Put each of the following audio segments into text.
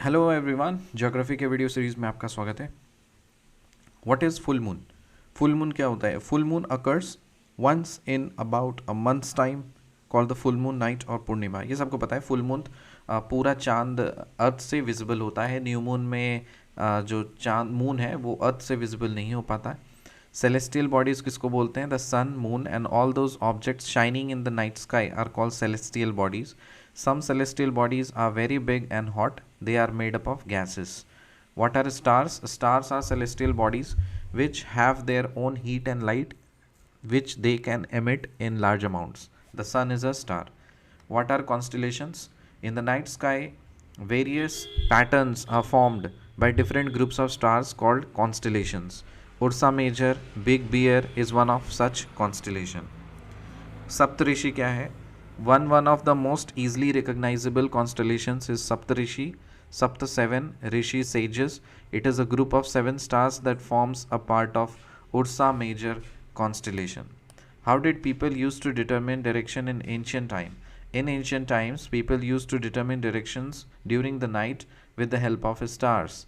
Hello everyone, geography के video series में आपका स्वागत है। What is full moon? Full moon क्या होता है? Full moon occurs once in about a months time, called the full moon night और पूर्णिमा। ये सबको पता है। फुल मून पूरा चांद अर्थ से विजिबल होता है। न्यू मून में जो चांद मून है वो अर्थ से विजिबल नहीं हो पाता है। सेलेस्टियल बॉडीज किसको बोलते हैं? The sun, moon and all those objects shining in the night sky are called celestial bodies. Some celestial bodies are very big and hot. They are made up of gases. What are stars? Stars are celestial bodies which have their own heat and light which they can emit in large amounts. The sun is a star. What are constellations? In the night sky, various patterns are formed by different groups of stars called constellations. Ursa Major, Big Bear is one of such constellation. Saptarishi क्या है? One of the most easily recognizable constellations is Saptarishi. Sapta, seven, Rishi, sages. It is a group of 7 stars that forms a part of Ursa Major constellation. How did people used to determine direction in ancient time? In ancient times, people used to determine directions during the night with the help of stars.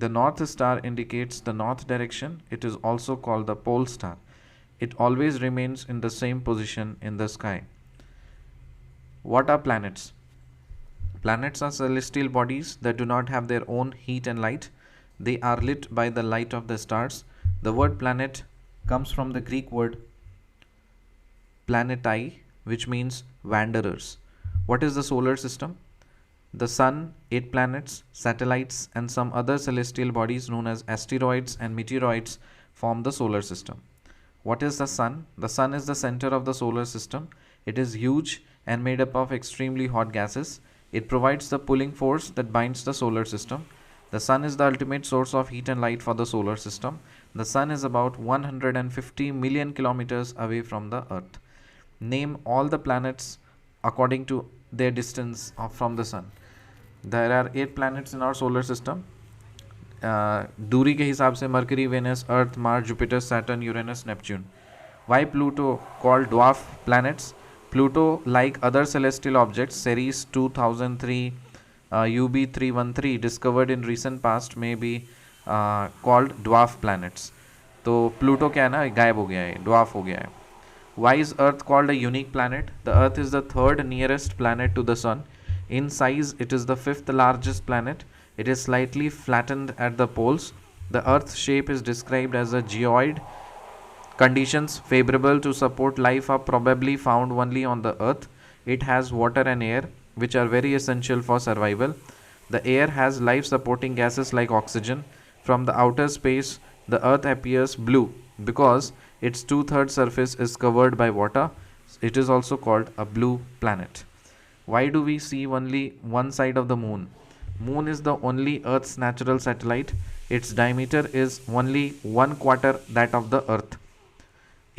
The North Star indicates the north direction. It is also called the pole star. It always remains in the same position in the sky. What are planets? Planets are celestial bodies that do not have their own heat and light. They are lit by the light of the stars. The word planet comes from the Greek word planetai, which means wanderers. What is the solar system? The Sun, 8 planets, satellites, and some other celestial bodies known as asteroids and meteoroids form the solar system. What is the Sun? The Sun is the center of the solar system. It is huge and made up of extremely hot gases. It provides the pulling force that binds the solar system. The Sun is the ultimate source of heat and light for the solar system. The Sun is about 150 million kilometers away from the Earth. Name all the planets according to their distance from the Sun. There are 8 planets in our solar system. दूरी के हिसाब से Mercury, Venus, Earth, Mars, Jupiter, Saturn, Uranus, Neptune. Why Pluto called dwarf planets? Pluto, like other celestial objects, Ceres 2003, UB313, discovered in recent past, may be called dwarf planets. तो Pluto क्या है ना, गायब हो गया है, ड्वार्फ हो गया है. Why is Earth called a unique planet? The Earth is the third nearest planet to the Sun. In size, it is the fifth largest planet. It is slightly flattened at the poles. The Earth's shape is described as a geoid. Conditions favorable to support life are probably found only on the Earth. It has water and air, which are very essential for survival. The air has life supporting gases like oxygen. From the outer space, the Earth appears blue because its two-thirds surface is covered by water. It is also called a blue planet. Why do we see only one side of the moon? Moon is the only Earth's natural satellite. Its diameter is only 1/4 that of the Earth.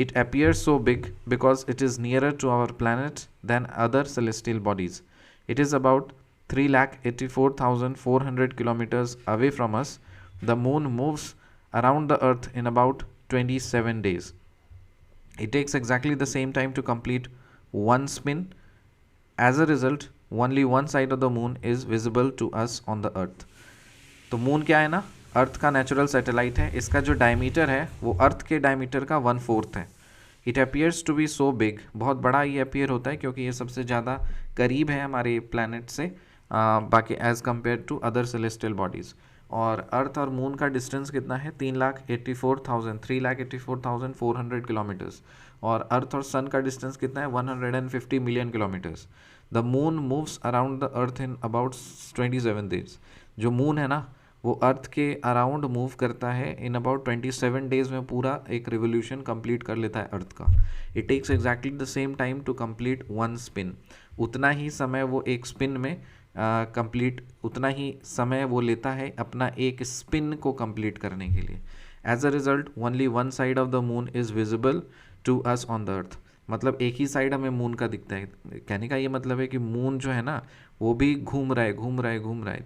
It appears so big because it is nearer to our planet than other celestial bodies. It is about 3,84,400 kilometers away from us. The moon moves around the Earth in about 27 days. It takes exactly the same time to complete one spin. As a result, only one side of the moon is visible to us on the Earth. तो moon क्या है ना, अर्थ का natural satellite है. इसका जो diameter है वो अर्थ के डायमीटर का 1/4 है. It appears to be so big, बहुत बड़ा ये अपियर होता है क्योंकि ये सबसे ज़्यादा करीब है हमारे प्लैनेट से, बाकी as compare to other celestial bodies. और अर्थ और मून का डिस्टेंस कितना है? 3,84,400 किलोमीटर्स. और अर्थ और सन का डिस्टेंस कितना है? 150 million kilometres. The moon moves around the earth in about 27 days. जो मून है ना वो अर्थ के अराउंड मूव करता है इन अबाउट 27 डेज में. पूरा एक रिवोल्यूशन कंप्लीट कर लेता है अर्थ का. It takes exactly the same time to complete one spin. उतना ही समय वो एक स्पिन में उतना ही समय वो लेता है अपना एक स्पिन को कंप्लीट करने के लिए. As a result only one side of the moon is visible to us on the Earth. मतलब एक ही साइड हमें मून का दिखता है. कहने का ये मतलब है कि मून जो है ना वो भी घूम रहा है,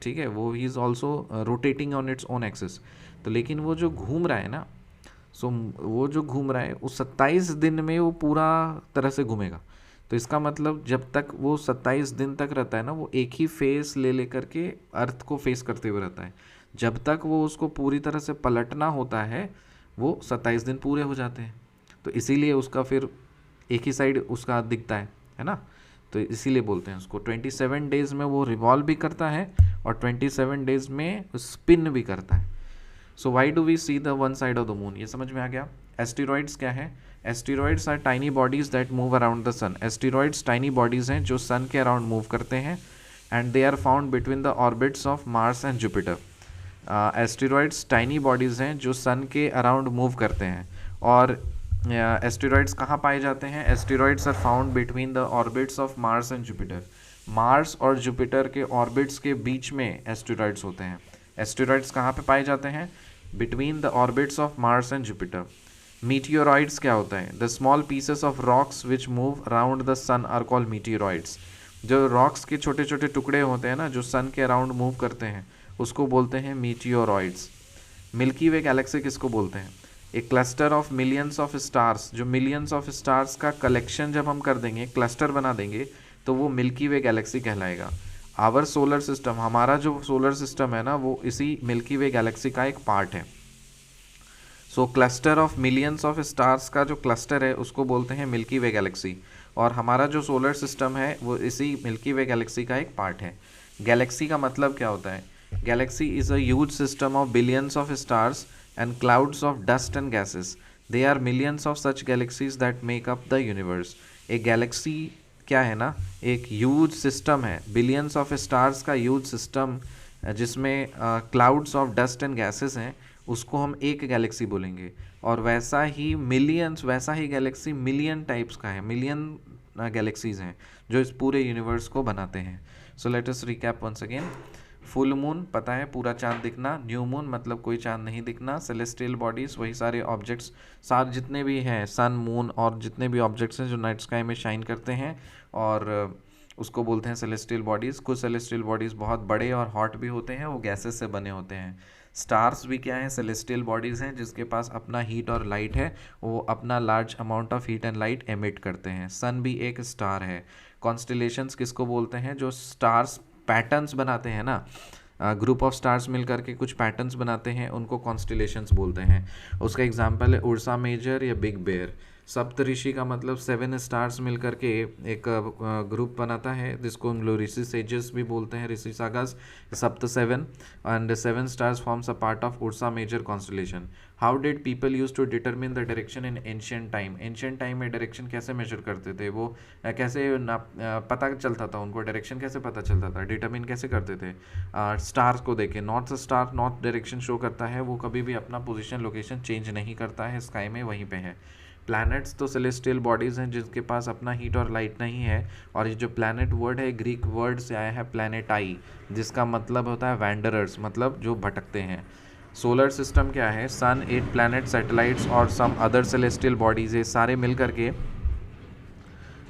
ठीक है. वो he is also rotating on its own axis. तो लेकिन वो जो घूम रहा है ना, वो जो घूम रहा है उस 27 दिन में वो पूरा तरह से घूमेगा. तो इसका मतलब जब तक वो 27 दिन तक रहता है ना, वो एक ही फेस ले लेकर के अर्थ को फेस करते हुए रहता है। जब तक वो उसको पूरी तरह से पलटना होता है वो 27 दिन पूरे हो जाते हैं। तो इसीलिए उसका फिर एक ही साइड उसका दिखता है ना। तो इसीलिए बोलते हैं उसको 27 डेज में वो रिवॉल्व भी करता है और 27 डेज में स्पिन भी करता है। So why do we see the one side of the moon, ये समझ में आ गया। एस्टेरॉइड्स क्या है? Asteroids are tiny bodies that move around the sun. Asteroids tiny bodies हैं जो सन के अराउंड मूव करते हैं and they are found between the orbits of Mars and Jupiter. Asteroids tiny bodies हैं जो सन के अराउंड मूव करते हैं। और एस्टेरॉइड्स कहाँ पाए जाते हैं? Asteroids are found between the orbits of Mars and Jupiter. Mars और जुपिटर के ऑर्बिट्स के बीच में एस्टेरॉइड्स होते हैं। एस्टेरॉइड्स कहाँ पे पाए जाते हैं? Between the orbits of Mars and Jupiter. Meteoroids क्या होता है? The small pieces of rocks which move around the sun are called meteoroids. जो रॉक्स के छोटे छोटे टुकड़े होते हैं ना, जो सन के अराउंड मूव करते हैं, उसको बोलते हैं मीटियोरॉइड्स। मिल्की वे गैलेक्सी किसको बोलते हैं? एक cluster of millions of stars. जो मिलियंस ऑफ स्टार्स का कलेक्शन जब हम कर देंगे, क्लस्टर बना देंगे, तो वो मिल्की वे गैलेक्सी कहलाएगा। आवर सोलर सिस्टम, हमारा जो सोलर सिस्टम है ना, वो इसी मिल्की वे गैलेक्सी का एक पार्ट है। So cluster of millions of stars का जो क्लस्टर है उसको बोलते हैं मिल्की वे गैलेक्सी, और हमारा जो सोलर सिस्टम है वो इसी मिल्की वे गैलेक्सी का एक पार्ट है। गैलेक्सी का मतलब क्या होता है? Galaxy is a huge system of billions of stars and clouds of dust and gases. They are millions of such galaxies that make up the universe. एक Galaxy क्या है ना, एक ह्यूज सिस्टम है, बिलियंस ऑफ स्टार्स का huge system, जिसमें clouds of dust and gases हैं, उसको हम एक गैलेक्सी बोलेंगे। और वैसा ही मिलियंस, वैसा ही गैलेक्सी मिलियन टाइप्स का है, मिलियन गैलेक्सीज हैं जो इस पूरे यूनिवर्स को बनाते हैं। So let us recap once again. Full moon पता है, पूरा चांद दिखना। न्यू मून मतलब कोई चांद नहीं दिखना। सेलेस्टियल बॉडीज़ वही सारे ऑब्जेक्ट्स, सारे जितने भी हैं, सन मून और जितने भी ऑब्जेक्ट्स हैं जो नाइट स्काई में शाइन करते हैं, और उसको बोलते हैं सेलेस्टियल बॉडीज़। कुछ सेलेस्टियल बॉडीज़ बहुत बड़े और हॉट भी होते हैं, वो गैसेस से बने होते हैं। स्टार्स भी क्या है? सेलेस्टियल बॉडीज़ हैं जिसके पास अपना हीट और लाइट है, वो अपना large amount of heat and light emit करते हैं। सन भी एक स्टार है। कॉन्स्टेलेशंस किसको बोलते हैं? जो स्टार्स पैटर्न्स बनाते हैं ना, ग्रुप ऑफ स्टार्स मिल करके कुछ पैटर्न्स बनाते हैं, उनको कॉन्स्टेलेशंस बोलते हैं। उसका एग्जांपल है उर्सा मेजर या बिग बेयर। सप्तऋषि का मतलब 7 स्टार्स मिल करके एक ग्रुप बनाता है, जिसको हम लोग ऋषि सेजेस भी बोलते हैं, ऋषि सागास। सप्त 7 and 7 stars forms a part of Ursa Major constellation. How did people use to determine the direction in ancient time? Ancient time में डायरेक्शन कैसे मेजर करते थे? वो कैसे पता चलता था उनको? डायरेक्शन कैसे पता चलता था? डिटरमिन कैसे करते थे? स्टार्स को देखे, north star north direction show करता है, वो कभी भी अपना पोजीशन लोकेशन चेंज नहीं करता है, स्काई में वहीं पे है। प्लैनेट्स तो सेलेस्टियल बॉडीज़ हैं जिनके पास अपना हीट और लाइट नहीं है। और ये जो प्लैनेट वर्ड है, ग्रीक वर्ड से आया है प्लैनेटाई, जिसका मतलब होता है वैंडरर्स, मतलब जो भटकते हैं। सोलर सिस्टम क्या है? सन, 8 प्लैनेट, सैटेलाइट्स और सम अदर सेलेस्टियल बॉडीज़, ये सारे मिल करके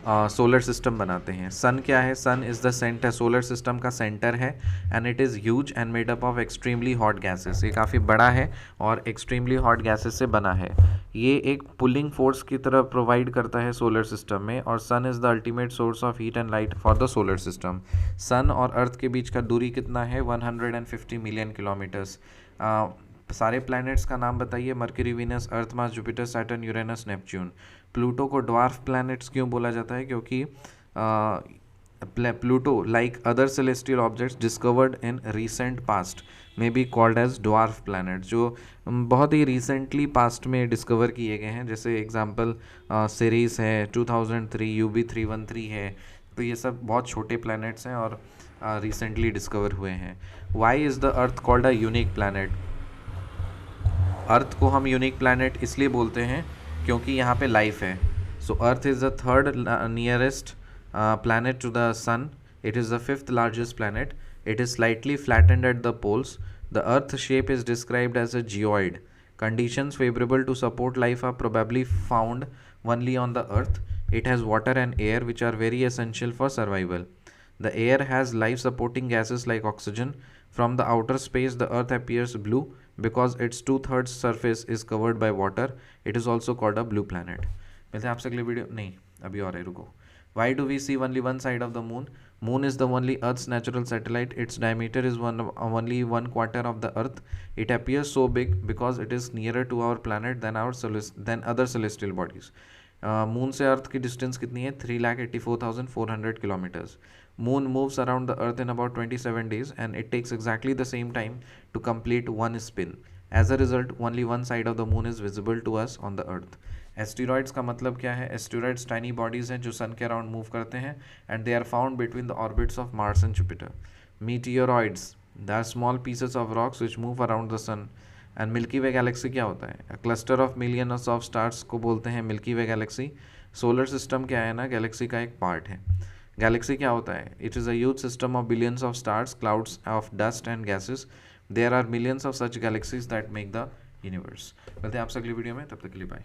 सोलर सिस्टम बनाते हैं। सन क्या है? Sun is the centre, solar system का सेंटर है, and it is huge and made up of extremely hot gases. ये काफ़ी बड़ा है और एक्सट्रीमली हॉट गैसेस से बना है। ये एक पुलिंग फोर्स की तरह प्रोवाइड करता है सोलर सिस्टम में, और sun is the ultimate source of heat and light for the solar system. Sun और अर्थ के बीच का दूरी कितना है? 150 मिलियन किलोमीटर्स। सारे प्लैनेट्स का नाम बताइए। Mercury, Venus, Earth, Mars, Jupiter, Saturn, Uranus, Neptune. Pluto को ड्वार्फ प्लैनेट्स क्यों बोला जाता है? क्योंकि Pluto, like other celestial objects discovered in recent past, may be called as dwarf planet, जो बहुत ही रिसेंटली पास्ट में डिस्कवर किए गए हैं। जैसे एग्जांपल सीरीज है 2003, UB313 है। तो ये सब बहुत छोटे प्लैनेट्स हैं और रिसेंटली डिस्कवर हुए हैं। Why is the Earth called a unique planet? Earth को हम यूनिक प्लैनेट इसलिए बोलते हैं क्योंकि यहाँ पे लाइफ है। So Earth is the third nearest planet to the sun. It is the 5th largest planet. It is slightly flattened at the poles. The earth shape is described as a geoid. Conditions favorable to support life are probably found only on the earth. It has water and air, which are very essential for survival. The air has life supporting gases like oxygen. From the outer space, the earth appears blue because its 2/3 surface is covered by water. It is also called a blue planet. मिलते हैं आपसे अगले video, नहीं अभी और है, रुको। Why do we see only one side of the moon? Moon is the only Earth's natural satellite. Its diameter is only 1/4 of the Earth. It appears so big because it is nearer to our planet than other celestial bodies. Moon से अर्थ की distance कितनी है? 3,84,400 kilometers. Moon moves around the Earth in about 27 days and it takes exactly the same time to complete one spin. As a result, only one side of the moon is visible to us on the Earth. Asteroids का मतलब क्या है? Asteroids tiny bodies हैं जो sun के around move करते हैं and they are found between the orbits of Mars and Jupiter. Meteoroids, they are small pieces of rocks which move around the sun. And Milky Way galaxy क्या होता है? A cluster of millions of stars को बोलते हैं Milky Way galaxy. Solar system क्या है ना, Galaxy का एक पार्ट है. गैलेक्सी क्या होता है? It is a huge system of billions of stars, clouds of dust and gases. There are millions of such galaxies that make the universe. मिलते हैं आपसे अगली वीडियो में, तब तक के लिए बाय.